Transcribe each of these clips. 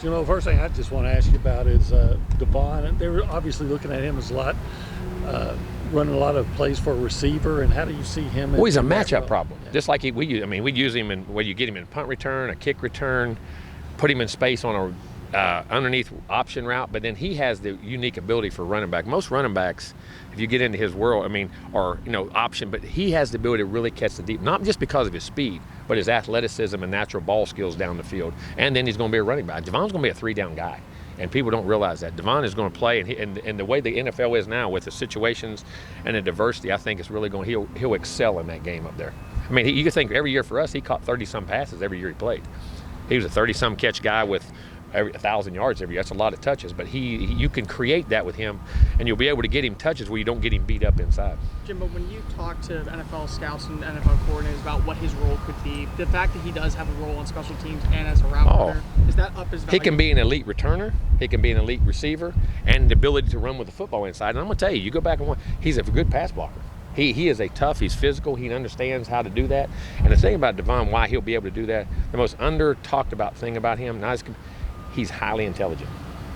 You know, the first thing I just want to ask you about is Devon. And they were obviously looking at him as running a lot of plays for a receiver. And how do you see him? Well, he's a matchup problem. Yeah. Just like we use him in where you get him in punt return, a kick return, put him in space on a underneath option route. But then he has the unique ability for running back. Most running backs, if you get into his world, are option, but he has the ability to really catch the deep, not just because of his speed, but his athleticism and natural ball skills down the field. And then he's going to be a running back. Devon's going to be a 3-down guy, and people don't realize that. Devon is going to play, and the way the NFL is now with the situations and the diversity, I think it's really he'll excel in that game up there. You can think every year for us, he caught 30-some passes every year he played. He was a 30-some catch guy with 1,000 yards every year. That's a lot of touches, but you can create that with him, and you'll be able to get him touches where you don't get him beat up inside. Jimbo, when you talk to NFL scouts and NFL coordinators about what his role could be, the fact that he does have a role on special teams and as a route runner, is that up his value? He can be an elite returner, he can be an elite receiver, and the ability to run with the football inside. And I'm going to tell you, go back and watch, he's a good pass blocker. He is tough, he's physical, he understands how to do that. And the thing about Devon, why he'll be able to do that, the most under-talked about thing about him, he's highly intelligent.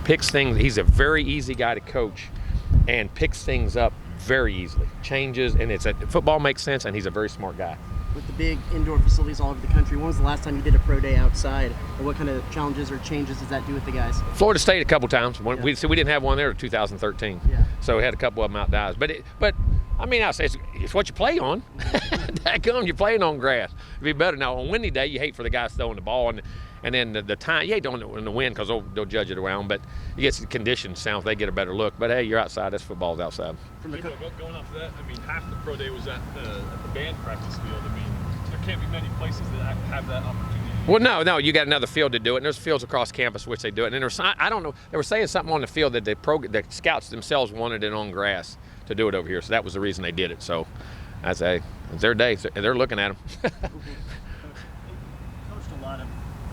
Picks things, he's a very easy guy to coach and picks things up very easily. Changes, and football makes sense, and he's a very smart guy. With the big indoor facilities all over the country, when was the last time you did a pro day outside? And what kind of challenges or changes does that do with the guys? Florida State a couple times. We didn't have one there in 2013. Yeah. So we had a couple of them outdoors. But I'll say it's what you play on. You're playing on grass. It'd be better. Now, on a windy day, you hate for the guys throwing the ball, and then the time, you don't in the wind because they'll judge it around, but you get some conditions south, they get a better look. But hey, you're outside, that's football's outside. Going off of that, half the pro day was at the band practice field. There can't be many places that have that opportunity. Well, no, you got another field to do it, and there's fields across campus which they do it. And I don't know, they were saying something on the field that the scouts themselves wanted it on grass to do it over here, so that was the reason they did it. So I say, it's their day, they're looking at them. Coached a lot of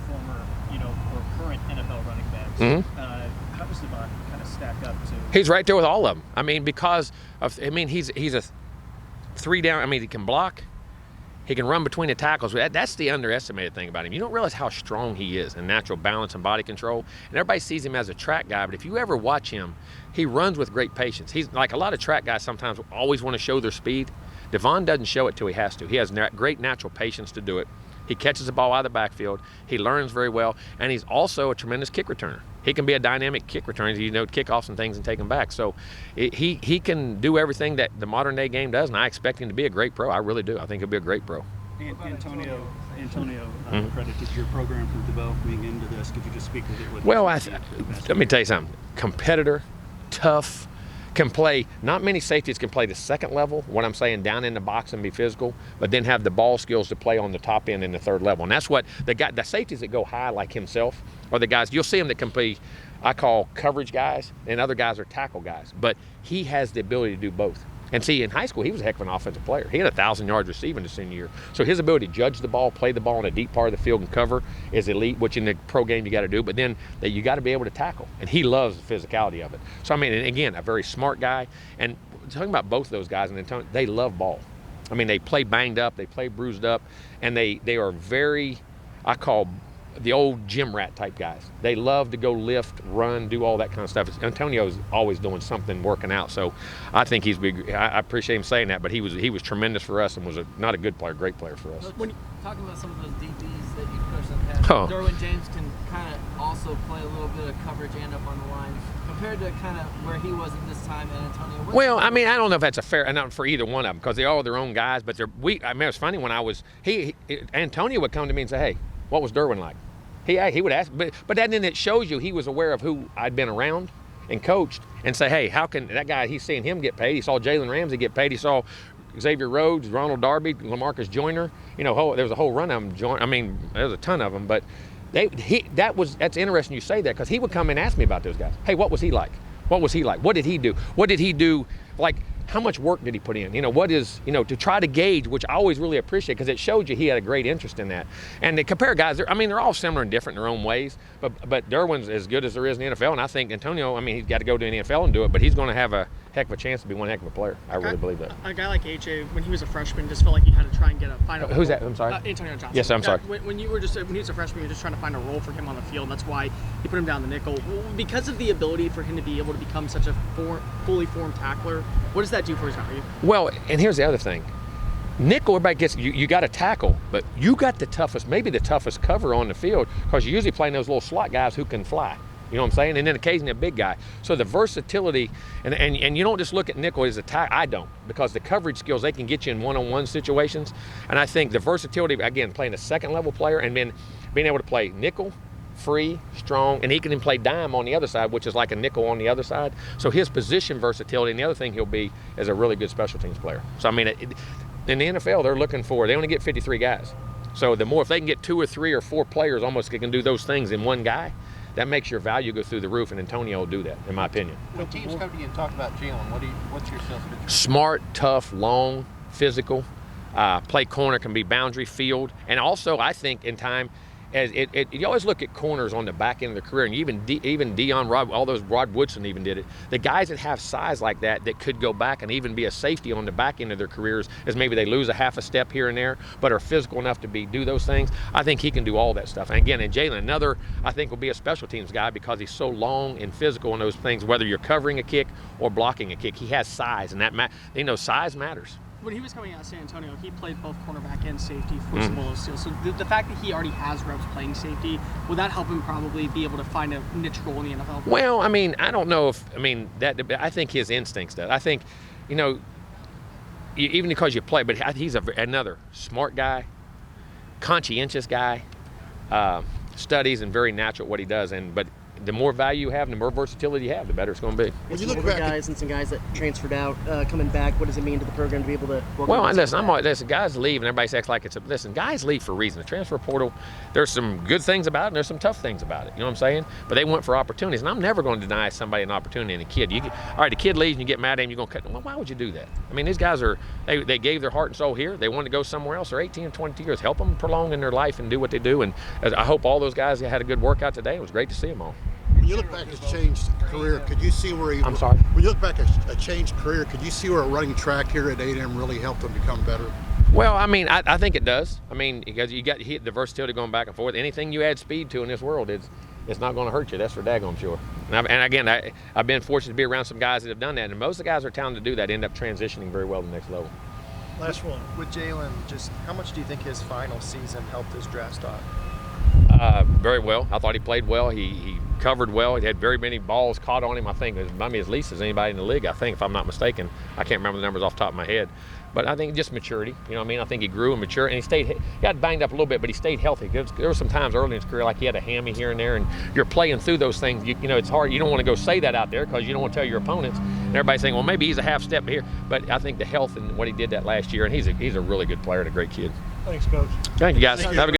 former, or current NFL running backs. Mm-hmm. How does Devon kind of stack up to? He's right there with all of them. Because of, he's a 3-down. He can block. He can run between the tackles. That's the underestimated thing about him. You don't realize how strong he is in natural balance and body control. And everybody sees him as a track guy, but if you ever watch him, he runs with great patience. He's like a lot of track guys sometimes always want to show their speed. Devon doesn't show it till he has to. He has great natural patience to do it. He catches the ball out of the backfield. He learns very well, and he's also a tremendous kick returner. He can be a dynamic kick returner, kickoffs and things and take them back. So he can do everything that the modern day game does, and I expect him to be a great pro. I really do. I think he'll be a great pro. Antonio credited your program for developing into this. Could you just speak with it? Well, let me tell you something. Competitor, tough, can play. Not many safeties can play the second level, what I'm saying, down in the box and be physical, but then have the ball skills to play on the top end in the third level. And that's what the safeties that go high like himself are the guys, you'll see them that can be, I call coverage guys, and other guys are tackle guys. But he has the ability to do both. And see, in high school, he was a heck of an offensive player. He had 1,000 yards receiving his senior year. So his ability to judge the ball, play the ball in a deep part of the field and cover is elite, which in the pro game you got to do. But then you got to be able to tackle. And he loves the physicality of it. So, and again, a very smart guy. And talking about both of those guys, and they love ball. They play banged up, they play bruised up, and they are very, I call the old gym rat type guys. They love to go lift, run, do all that kind of stuff. Antonio's always doing something, working out. So I think he's big. I appreciate him saying that, but he was tremendous for us and was not a good player, great player for us. When talking about some of those DBs that you coached in the past, Derwin James can kind of also play a little bit of coverage and up on the line compared to kind of where he was at this time and Antonio. Well, I don't know if that's a fair, not for either one of them, because they all are their own guys. But it was funny when Antonio would come to me and say, "Hey, what was Derwin like?" He would ask, but then it shows you he was aware of who I'd been around and coached, and say, hey, how can that guy? He's seeing him get paid. He saw Jalen Ramsey get paid. He saw Xavier Rhodes, Ronald Darby, LaMarcus Joyner. There was a whole run of them. There was a ton of them, but that's interesting you say that, because he would come and ask me about those guys. Hey, what was he like? What was he like? What did he do? What did he do? Like, how much work did he put in? What is, to try to gauge, which I always really appreciate, because it showed you he had a great interest in that. And to compare guys, they're all similar and different in their own ways, but Derwin's as good as there is in the NFL, and I think Antonio, he's got to go to the NFL and do it, but he's going to have a heck of a chance to be one heck of a player. I really believe that. A guy like AJ, when he was a freshman, just felt like he had to try and find a Who's role. that? I'm sorry. Antonio Johnson. Yes, I'm sorry. When he was a freshman, you were just trying to find a role for him on the field. And that's why he put him down the nickel. Because of the ability for him to be able to become such a fully formed tackler, what does that do for his value? Well, and here's the other thing. Nickel, everybody gets, you got to tackle, but you got the toughest, maybe the toughest cover on the field, because you're usually playing those little slot guys who can fly. You know what I'm saying? And then occasionally a big guy. So the versatility, and you don't just look at nickel as a tackle. I don't, because the coverage skills, they can get you in one-on-one situations. And I think the versatility, again, playing a second-level player and then being able to play nickel, free, strong, and he can even play dime on the other side, which is like a nickel on the other side. So his position versatility, and the other thing he'll be is a really good special teams player. So, I mean, in the NFL, they're looking for, they only get 53 guys. So the more, if they can get 2 or 3 or 4 players almost can do those things in one guy, that makes your value go through the roof, and Antonio will do that, in my opinion. When teams come to you and talk about Jalen, what's your sales pitch? Smart, tough, long, physical, play corner, can be boundary, field, and also I think in time, as you always look at corners on the back end of their career, and even Deion, Rod Woodson even did it. The guys that have size like that could go back and even be a safety on the back end of their careers, as maybe they lose a half a step here and there, but are physical enough to do those things. I think he can do all that stuff. And again, and Jalen, another, I think will be a special teams guy because he's so long and physical in those things, whether you're covering a kick or blocking a kick. He has size, and size matters. When he was coming out of San Antonio, he played both cornerback and safety for some of those steals. So the fact that he already has reps playing safety, will that help him probably be able to find a niche role in the NFL? Well, I mean, I don't know if, I think his instincts does. I think, even because you play, but he's another smart guy, conscientious guy, studies and very natural at what he does. But the more value you have and the more versatility you have, the better it's going to be. When you look back, guys and some guys that transferred out, coming back, what does it mean to the program to be able to? Well, listen, guys leave, and everybody acts like listen, guys leave for a reason. The transfer portal, there's some good things about it, and there's some tough things about it. You know what I'm saying? But they went for opportunities, and I'm never going to deny somebody an opportunity. And a kid, all right, the kid leaves, and you get mad at him, you're going to cut them. Well, why would you do that? I mean, these guys they gave their heart and soul here. They wanted to go somewhere else. They're 18 and 22 years. Help them prolong in their life and do what they do. And I hope all those guys had a good workout today. It was great to see them all. When you look back at his changed career, could you see where he? I'm sorry? When you look back at a changed career, could you see where running track here at A&M really helped him become better? Well, I mean, I think it does. I mean, because you got the versatility going back and forth. Anything you add speed to in this world, it's not going to hurt you. That's for daggone sure. And again, I've been fortunate to be around some guys that have done that, and most of the guys that are talented to do that end up transitioning very well to the next level. Last one. With Jalen, just how much do you think his final season helped his draft stock? Very well. I thought he played well. He covered well. He had very many balls caught on him. I think as least as anybody in the league, I think, if I'm not mistaken. I can't remember the numbers off the top of my head. But I think just maturity. You know what I mean? I think he grew and matured, and he got banged up a little bit, but he stayed healthy. There were some times early in his career, like he had a hammy here and there, and you're playing through those things. It's hard. You don't want to go say that out there because you don't want to tell your opponents. And everybody's saying, well, maybe he's a half step here. But I think the health and what he did that last year, and he's a really good player and a great kid. Thanks, Coach. Thank you, guys. Have a good